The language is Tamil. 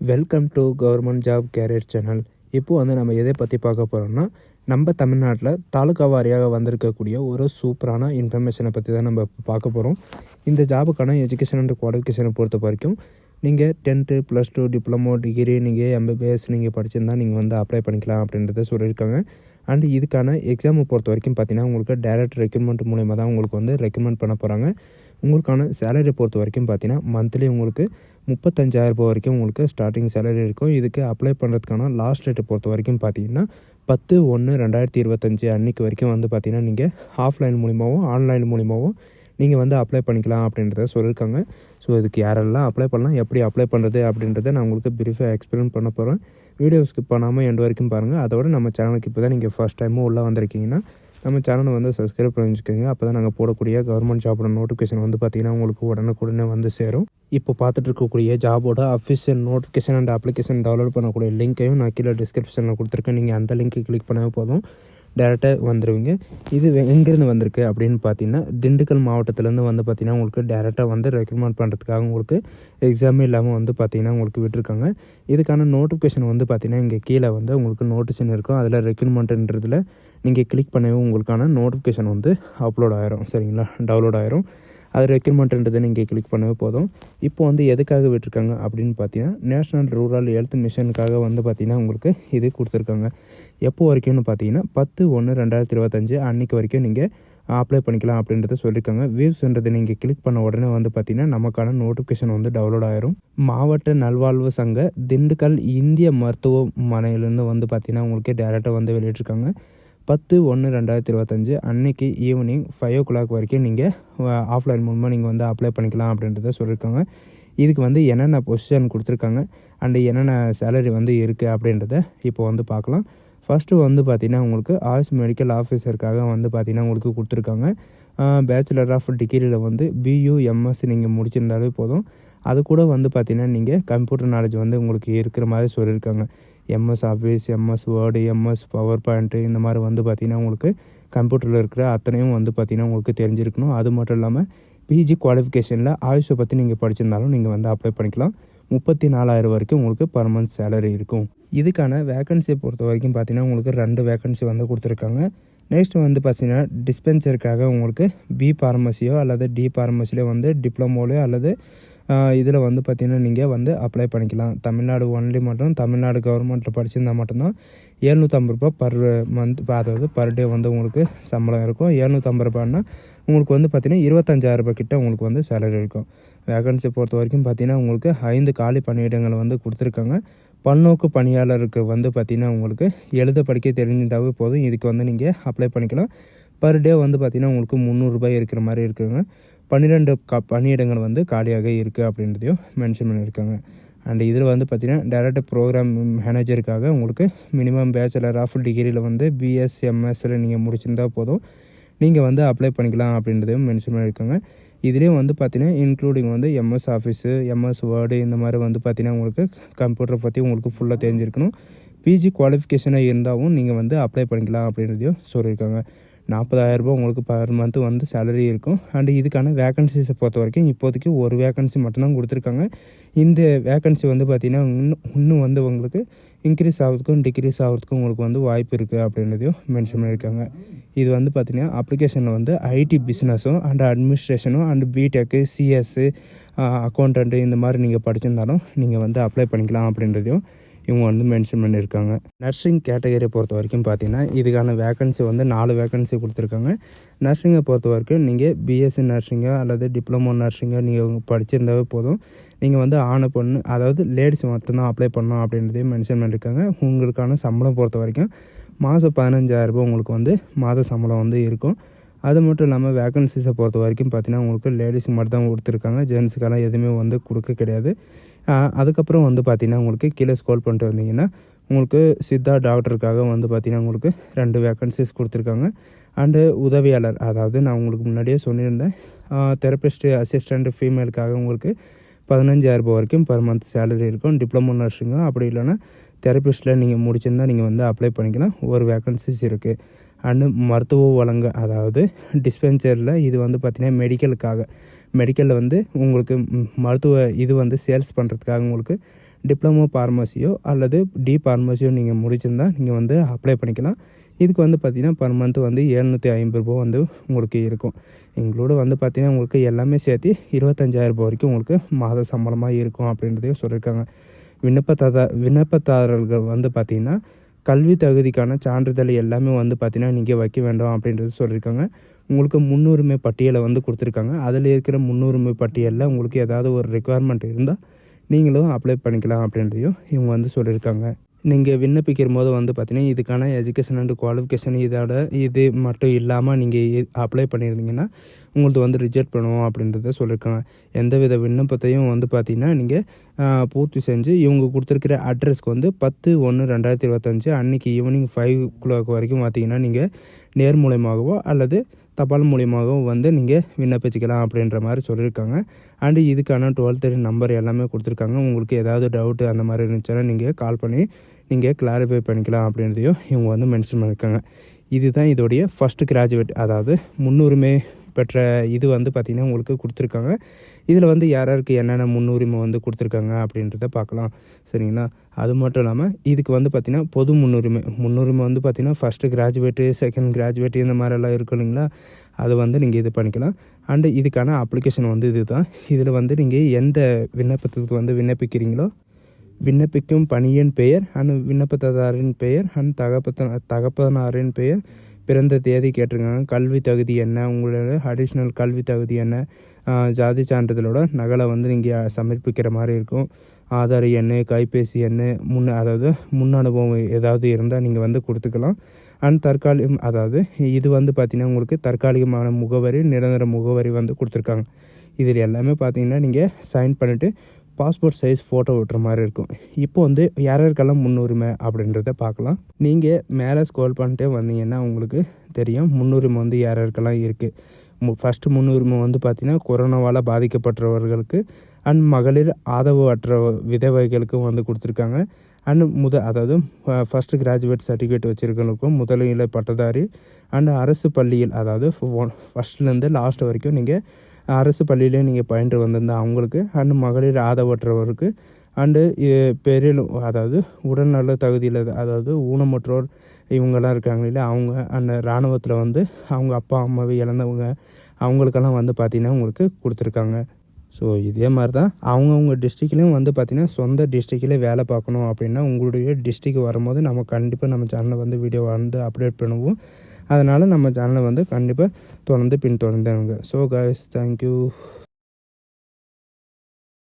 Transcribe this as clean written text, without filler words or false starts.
Welcome to government job career channel. இப்போது வந்து நம்ம எதை பற்றி பார்க்க போகிறோம்னா, நம்ம தமிழ்நாட்டில் தாலுகா வாரியாக வந்திருக்கக்கூடிய ஒரு சூப்பரான இன்ஃபர்மேஷனை பற்றி தான் நம்ம பார்க்க போகிறோம். இந்த ஜாபுக்கான எஜுகேஷன் அண்ட் குவாலிஃபிகேஷனை பொறுத்த வரைக்கும் நீங்கள் 10th +2 டிப்ளமோ டிகிரி நீங்கள் எம்பிபிஎஸ் நீங்கள் படிச்சிருந்தால் நீங்கள் வந்து அப்ளை பண்ணிக்கலாம் அப்படின்றத சொல்லியிருக்காங்க. அண்ட் இதுக்கான எக்ஸாமை பொறுத்த வரைக்கும் பார்த்தீங்கன்னா உங்களுக்கு டைரக்ட் ரெக்ரூட்மெண்ட் மூலயமா தான் உங்களுக்கு வந்து ரெக்ரூட்மெண்ட் பண்ண போகிறாங்க. உங்களுக்கான சேலரி பொறுத்த வரைக்கும் பார்த்தீங்கன்னா மந்த்லி உங்களுக்கு 35,000 ரூபாய் வரைக்கும் உங்களுக்கு ஸ்டார்டிங் சேலரி இருக்கும். இதுக்கு அப்ளை பண்ணுறதுக்கான லாஸ்ட் டேட்டை பொறுத்த வரைக்கும் பார்த்தீங்கன்னா 10/1/2025 அன்றைக்கு வரைக்கும் வந்து பார்த்தீங்கன்னா நீங்கள் ஆஃப்லைன் மூலிமாவும் ஆன்லைன் மூலிமாவும் நீங்கள் வந்து அப்ளை பண்ணிக்கலாம் அப்படின்றத சொல்லியிருக்காங்க. ஸோ இதுக்கு யாரெல்லாம் அப்ளை பண்ணலாம், எப்படி அப்ளை பண்ணுறது அப்படின்றத நான் உங்களுக்கு ப்ரீஃபாக எக்ஸ்பிளைன் பண்ண போகிறேன். வீடியோ ஸ்கிப் பண்ணாமல் எண்ட் வரைக்கும் பாருங்கள். அதோட நம்ம சேனலுக்கு இப்போ தான் நீங்கள் ஃபஸ்ட் டைமும் உள்ளே வந்திருக்கீங்கன்னா நம்ம சேனலை வந்து சப்ஸ்கிரைப் பண்ணி வச்சுக்கோங்க. அப்போ தான் நாங்கள் போடக்கூடிய கவர்மெண்ட் ஜாபோட நோட்டிஃபிகேஷன் வந்து பார்த்திங்கன்னா உங்களுக்கு உடனுக்குடனே வந்து சேரும். இப்போ பார்த்துட்டு இருக்கக்கூடிய ஜாபோட official notification and application download பண்ணக்கூடிய லிங்க்கையும் நான் கீழே டிஸ்கிரிப்ஷனில் கொடுத்துருக்கேன். நீங்கள் அந்த லிங்க்கு கிளிக் பண்ணவே போதும், டேரெக்டாக வந்துடுவீங்க. இது எங்கேருந்து வந்திருக்கு அப்படின்னு பார்த்தீங்கன்னா திண்டுக்கல் மாவட்டத்துலேருந்து வந்து பார்த்திங்கன்னா உங்களுக்கு டேரெக்டாக வந்து ரெக்ரூட்மெண்ட் பண்ணுறதுக்காக உங்களுக்கு எக்ஸாமே இல்லாமல் வந்து பார்த்திங்கன்னா உங்களுக்கு விட்டுருக்காங்க. இதுக்கான நோட்டிஃபிகேஷன் வந்து பார்த்திங்கன்னா இங்கே கீழே வந்து உங்களுக்கு நோட்டிஃபிகேஷன் இருக்கும். அதில் ரெக்ரூட்மெண்ட்டுன்றதில் நீங்கள் கிளிக் பண்ணவே உங்களுக்கான நோட்டிஃபிகேஷன் வந்து அப்லோட் ஆகிரும். சரிங்களா, டவுன்லோட் ஆகிரும். அது ரெக்ரூட்மெண்ட்டுன்றதை நீங்கள் கிளிக் பண்ணவே போதும். இப்போ வந்து எதுக்காக விட்டுருக்காங்க அப்படின்னு பார்த்தீங்கன்னா நேஷ்னல் ரூரல் ஹெல்த் மிஷனுக்காக வந்து பார்த்திங்கன்னா உங்களுக்கு இது கொடுத்துருக்காங்க. எப்போ வரைக்கும்னு பார்த்தீங்கன்னா 10/1/2025 அன்றைக்கு வரைக்கும் நீங்கள் அப்ளை பண்ணிக்கலாம் அப்படின்றத சொல்லியிருக்காங்க. வியூஸ்ன்றதை நீங்கள் கிளிக் பண்ண உடனே வந்து பார்த்திங்கன்னா நமக்கான நோட்டிஃபிகேஷன் வந்து டவுன்லோட் ஆகிரும். மாவட்ட நல்வாழ்வு சங்க திண்டுக்கல் இந்திய மருத்துவமனையிலேருந்து வந்து பார்த்திங்கன்னா உங்களுக்கு டேரெக்டாக வந்து வெளியிட்டிருக்காங்க. 10/1/2025 அன்றைக்கி ஈவினிங் 5 o'clock வரைக்கும் நீங்கள் ஆஃப்லைன் மூலமாக நீங்கள் வந்து அப்ளை பண்ணிக்கலாம் அப்படின்றத சொல்லியிருக்காங்க. இதுக்கு வந்து என்னென்ன பொசிஷன் கொடுத்துருக்காங்க அண்டு என்னென்ன சேலரி வந்து இருக்குது அப்படின்றத இப்போ வந்து பார்க்கலாம். ஃபஸ்ட்டு வந்து பார்த்திங்கன்னா உங்களுக்கு ஆயுஷ் மெடிக்கல் ஆஃபீஸருக்காக வந்து பார்த்திங்கன்னா உங்களுக்கு கொடுத்துருக்காங்க. பேச்சுலர் ஆஃப் டிகிரியில் வந்து BUMS நீங்கள் முடிச்சிருந்தாலே போதும். அது கூட வந்து பார்த்திங்கன்னா நீங்கள் கம்ப்யூட்டர் நாலேஜ் வந்து உங்களுக்கு இருக்கிற மாதிரி சொல்லியிருக்காங்க. MS office, MS word, MS power point இந்த மாதிரி வந்து பார்த்திங்கன்னா உங்களுக்கு கம்ப்யூட்டரில் இருக்கிற அத்தனையும் வந்து பார்த்திங்கன்னா உங்களுக்கு தெரிஞ்சிருக்கணும். அது மட்டும் இல்லாமல் PG குவாலிஃபிகேஷனில் ஆயுஷை பற்றி நீங்கள் படிச்சிருந்தாலும் நீங்கள் வந்து அப்ளை பண்ணிக்கலாம். 34,000 வரைக்கும் உங்களுக்கு பர் மந்த் சேலரி இருக்கும். இதுக்கான வேக்கன்சியை பொறுத்த வரைக்கும் பார்த்திங்கன்னா உங்களுக்கு 2 வேக்கன்சி வந்து கொடுத்துருக்காங்க. நெக்ஸ்ட் வந்து பார்த்திங்கன்னா டிஸ்பென்சருக்காக உங்களுக்கு B ஃபார்மசியோ அல்லது D ஃபார்மசியோ வந்து டிப்ளமோலையோ அல்லது இதில் வந்து பார்த்திங்கன்னா நீங்கள் வந்து அப்ளை பண்ணிக்கலாம். தமிழ்நாடு ஒன்லி மட்டும் தமிழ்நாடு கவர்மெண்ட்டில் படிச்சிருந்தால் மட்டும்தான் 750 ரூபா பர் மந்த், அதாவது பர் டே வந்து உங்களுக்கு சம்பளம் இருக்கும். 750 ரூபான்னா உங்களுக்கு வந்து பார்த்திங்கன்னா 25,000 ரூபாய் கிட்ட உங்களுக்கு வந்து சேலரி இருக்கும். வேகன்சி பொறுத்த வரைக்கும் பார்த்திங்கன்னா உங்களுக்கு 5 காலி பணியிடங்கள் வந்து கொடுத்துருக்காங்க. பல்நோக்கு பணியாளருக்கு வந்து பார்த்திங்கன்னா உங்களுக்கு எழுத படிக்க தெரிஞ்சிருந்தாவே போதும், இதுக்கு வந்து நீங்கள் அப்ளை பண்ணிக்கலாம். பர் டே வந்து பார்த்திங்கன்னா உங்களுக்கு 300 ரூபாய் இருக்கிற மாதிரி இருக்குதுங்க. 12 பணியிடங்கள் வந்து காலியாக இருக்குது அப்படின்றதையும் மென்ஷன் பண்ணியிருக்காங்க. அண்ட் இதில் வந்து பார்த்திங்கன்னா டைரக்ட் ப்ரோக்ராம் மேனேஜருக்காக உங்களுக்கு மினிமம் பேச்சுலர் ஆஃப் டிகிரியில் வந்து BSMSல நீங்கள் முடிச்சிருந்தால் போதும், நீங்கள் வந்து அப்ளை பண்ணிக்கலாம் அப்படின்றதையும் மென்ஷன் பண்ணியிருக்காங்க. இதுலேயும் வந்து பார்த்திங்கன்னா இன்க்ளூடிங் வந்து MS ஆஃபீஸு, MS வேர்டு இந்த மாதிரி வந்து பார்த்திங்கன்னா உங்களுக்கு கம்ப்யூட்டரை பற்றி உங்களுக்கு ஃபுல்லாக தெரிஞ்சிருக்கணும். PG குவாலிஃபிகேஷனாக இருந்தாலும் நீங்கள் வந்து அப்ளை பண்ணிக்கலாம் அப்படின்றதையும் சொல்லியிருக்காங்க. 40,000 ரூபாய் உங்களுக்கு பர் மந்த்து வந்து சேலரி இருக்கும். அண்டு இதுக்கான வேக்கன்சிஸை பொறுத்த வரைக்கும் இப்போதைக்கு ஒரு வேக்கன்சி மட்டும்தான் கொடுத்துருக்காங்க. இந்த வேக்கன்சி வந்து பார்த்திங்கன்னா இன்னும் வந்து உங்களுக்கு இன்க்ரீஸ் ஆகிறதுக்கும் டிக்ரீஸ் ஆகிறதுக்கும் உங்களுக்கு வந்து வாய்ப்பு இருக்குது அப்படின்றதையும் மென்ஷன் பண்ணியிருக்காங்க. இது வந்து பார்த்திங்கன்னா அப்ளிகேஷனில் வந்து IT பிஸ்னஸும் அண்ட் அட்மினிஸ்ட்ரேஷனும் அண்டு BTech, CS, அக்கௌண்டண்ட்டு இந்த மாதிரி நீங்கள் படிச்சிருந்தாலும் நீங்கள் வந்து அப்ளை பண்ணிக்கலாம் அப்படின்றதையும் இவங்க வந்து மென்ஷன் பண்ணியிருக்காங்க. நர்சிங் கேட்டகரியை பொறுத்த வரைக்கும் பார்த்திங்கன்னா இதுக்கான வேக்கன்சி வந்து 4 வேக்கன்சி கொடுத்துருக்காங்க. நர்சிங்கை பொறுத்த வரைக்கும் நீங்கள் BSc நர்சிங்கோ அல்லது டிப்ளமோ நர்சிங்கோ நீங்கள் படிச்சிருந்தாவே போதும், நீங்கள் வந்து ஆணை பொண்ணு அதாவது லேடிஸ் மட்டும்தான் அப்ளை பண்ணணும் அப்படின்றதையும் மென்ஷன் பண்ணியிருக்காங்க. உங்களுக்கான சம்பளம் பொறுத்த வரைக்கும் மாதம் 15,000 ரூபாய் உங்களுக்கு வந்து மாத சம்பளம் வந்து இருக்கும். அது மட்டும் இல்லாமல் வேக்கன்சிஸை பொறுத்த வரைக்கும் பார்த்திங்கன்னா உங்களுக்கு லேடிஸுக்கு மட்டும் தான் கொடுத்துருக்காங்க, ஜென்ஸுக்கெல்லாம் எதுவுமே வந்து கொடுக்க கிடையாது. அதுக்கப்புறம் வந்து பார்த்திங்கன்னா உங்களுக்கு கீழே ஸ்க்ரோல் பண்ணிட்டு வந்தீங்கன்னா உங்களுக்கு சித்தா டாக்டருக்காக வந்து பார்த்திங்கன்னா உங்களுக்கு 2 வேக்கன்சிஸ் கொடுத்துருக்காங்க. அண்டு உதவியாளர், அதாவது நான் உங்களுக்கு முன்னாடியே சொல்லியிருந்தேன், தெரபிஸ்ட்டு அசிஸ்டண்ட் ஃபீமேலுக்காக உங்களுக்கு 15,000 ரூபாய் வரைக்கும் பர் மந்த் சேலரி இருக்கும். டிப்ளமோ நர்ஸிங்கோ அப்படி இல்லைன்னா தெரபிஸ்ட்டில் நீங்கள் முடிச்சிருந்தால் நீங்கள் வந்து அப்ளை பண்ணிக்கலாம். ஒரு வேக்கன்சிஸ் இருக்குது. அண்டு மருத்துவ வழங்க, அதாவது டிஸ்பென்சரியில் இது வந்து பார்த்திங்கன்னா மெடிக்கலுக்காக, மெடிக்கலில் வந்து உங்களுக்கு மருத்துவ இது வந்து சேல்ஸ் பண்ணுறதுக்காக உங்களுக்கு டிப்ளமோ ஃபார்மசியோ அல்லது ஃபார்மசியோ நீங்கள் முடிச்சிருந்தால் நீங்கள் வந்து அப்ளை பண்ணிக்கலாம். இதுக்கு வந்து பார்த்திங்கன்னா பர் மந்த் வந்து ரூ. 750 வந்து உங்களுக்கு இருக்கும். எங்களோட வந்து பார்த்திங்கன்னா உங்களுக்கு எல்லாமே சேர்த்து ரூ. 25,000 வரைக்கும் உங்களுக்கு மாத சம்பளமாக இருக்கும் அப்படின்றதையும் சொல்லியிருக்காங்க. விண்ணப்பதாரர்கள் வந்து பார்த்திங்கன்னா கல்வி தகுதிக்கான சான்றிதழ் எல்லாமே வந்து பார்த்திங்கன்னா நீங்கள் வைக்க வேண்டும் அப்படின்றது சொல்லியிருக்காங்க. உங்களுக்கு முன்னுரிமை பட்டியலை வந்து கொடுத்துருக்காங்க. அதில் இருக்கிற முன்னுரிமை பட்டியலில் உங்களுக்கு ஏதாவது ஒரு ரெக்குவயர்மெண்ட் இருந்தால் நீங்களும் அப்ளை பண்ணிக்கலாம் அப்படின்றதையும் இவங்க வந்து சொல்லியிருக்காங்க. நீங்கள் விண்ணப்பிக்கிற போது வந்து பார்த்திங்கன்னா இதுக்கான எஜுகேஷன் அண்ட் குவாலிஃபிகேஷன் இது மட்டும் இல்லாமல் நீங்கள் அப்ளை பண்ணியிருந்தீங்கன்னா உங்களுக்கு வந்து ரிஜெக்ட் பண்ணுவோம் அப்படின்றத சொல்லியிருக்காங்க. எந்தவித விண்ணப்பத்தையும் வந்து பார்த்திங்கன்னா நீங்கள் பூர்த்தி செஞ்சு இவங்க கொடுத்துருக்கிற அட்ரஸ்க்கு வந்து 10/1/2025 அன்றைக்கி ஈவினிங் 5 வரைக்கும் பார்த்திங்கன்னா நீங்கள் நேர் மூலமாகவோ அல்லது தபால் மூலியமாகவோ வந்து நீங்கள் விண்ணப்பிச்சிக்கலாம் அப்படின்ற மாதிரி சொல்லியிருக்காங்க. அண்டு இதுக்கான 12 நம்பர் எல்லாமே கொடுத்துருக்காங்க. உங்களுக்கு ஏதாவது டவுட்டு அந்த மாதிரி இருந்துச்சுன்னா நீங்கள் கால் பண்ணி நீங்கள் கிளாரிஃபை பண்ணிக்கலாம் அப்படின்றதையும் இவங்க வந்து மென்ஷன் பண்ணியிருக்காங்க. இதுதான் இதோடைய ஃபஸ்ட்டு கிராஜுவேட், அதாவது முன்னுரிமை பெற்ற இது வந்து பார்த்திங்கன்னா உங்களுக்கு கொடுத்துருக்காங்க. இதில் வந்து யாருக்கு என்னென்ன முன்னுரிமை வந்து கொடுத்துருக்காங்க அப்படின்றத பார்க்கலாம். சரிங்களா? அது மட்டும் இல்லாமல் இதுக்கு வந்து பார்த்திங்கன்னா பொது முன்னுரிமை வந்து பார்த்திங்கன்னா ஃபஸ்ட்டு கிராஜுவேட்டு, செகண்ட் கிராஜுவேட்டு இந்த மாதிரிலாம் இருக்கும் இல்லைங்களா? அது வந்து நீங்கள் இது பண்ணிக்கலாம். அண்டு இதுக்கான அப்ளிகேஷன் வந்து இது தான். இதில் வந்து நீங்கள் எந்த விண்ணப்பத்துக்கு வந்து விண்ணப்பிக்கிறீங்களோ விண்ணப்பிக்கும் பணியின் பெயர் அண்ட் விண்ணப்பதாரின் பெயர் அண்ட் தகப்பனாரின் பெயர், பிறந்த தேதி கேட்டிருக்காங்க, கல்வி தகுதி என்ன, உங்களோட அடிஷ்னல் கல்வி தகுதி என்ன, ஜாதி சான்றிதழோட நகலை வந்து நீங்கள் சமர்ப்பிக்கிற மாதிரி இருக்கும். ஆதார் எண், கைபேசி எண், அதாவது முன் அனுபவம் ஏதாவது இருந்தால் நீங்கள் வந்து கொடுத்துக்கலாம். அண்ட் அதாவது இது வந்து பார்த்திங்கன்னா உங்களுக்கு தற்காலிகமான முகவரி, நிரந்தர முகவரி வந்து கொடுத்துருக்காங்க. இதில் எல்லாமே பார்த்திங்கன்னா நீங்கள் சைன் பண்ணிவிட்டு பாஸ்போர்ட் சைஸ் ஃபோட்டோ விட்டுற மாதிரி இருக்கும். இப்போ வந்து யாருக்கெல்லாம் முன்னுரிமை அப்படின்றத பார்க்கலாம். நீங்கள் மேலே ஸ்க்ரோல் பண்ணிட்டே வந்தீங்கன்னா உங்களுக்கு தெரியும் முன்னுரிமை வந்து யாருக்கெல்லாம் இருக்குது. ஃபஸ்ட்டு முன்னுரிமை வந்து பார்த்திங்கன்னா கொரோனாவால் பாதிக்கப்பட்டவர்களுக்கு அண்ட் மகளிர் ஆதரவற்ற விதவைகளுக்கும் வந்து கொடுத்துருக்காங்க. அண்ட் அதாவது ஃபஸ்ட்டு கிராஜுவேட் சர்டிஃபிகேட் வச்சுருக்கவங்களுக்கும், முதல்நிலை பட்டதாரி அண்ட் அரசு பள்ளியில், அதாவது ஃபஸ்ட்லேருந்து லாஸ்ட் வரைக்கும் நீங்கள் அரசு பள்ளியிலே நீங்கள் பயின்று வந்திருந்தால் அவங்களுக்கு, அண்டு மகளிர் ஆதரவற்றவருக்கு, அண்டு அதாவது உடல்நல தகுதியில், அதாவது ஊனமுற்றோர் இவங்கெல்லாம் இருக்காங்க இல்லை அவங்க, அந்த இராணுவத்தில் வந்து அவங்க அப்பா அம்மாவை இழந்தவங்க அவங்களுக்கெல்லாம் வந்து பார்த்திங்கன்னா உங்களுக்கு கொடுத்துருக்காங்க. ஸோ இதே மாதிரி தான் அவங்கவுங்க டிஸ்ட்ரிக்ட்லேயும் வந்து பார்த்திங்கன்னா சொந்த டிஸ்ட்ரிக்ட்லேயே வேலை பார்க்கணும் அப்படின்னா உங்களுடைய டிஸ்ட்ரிக் வரும்போது நம்ம கண்டிப்பாக நம்ம சேனலில் வந்து வீடியோ வந்து அப்டேட் பண்ணுவோம். அதனால் நம்ம சேனலை வந்து கண்டிப்பாக தொடர்ந்து பின்தொடர்ந்துங்க. So guys, thank you.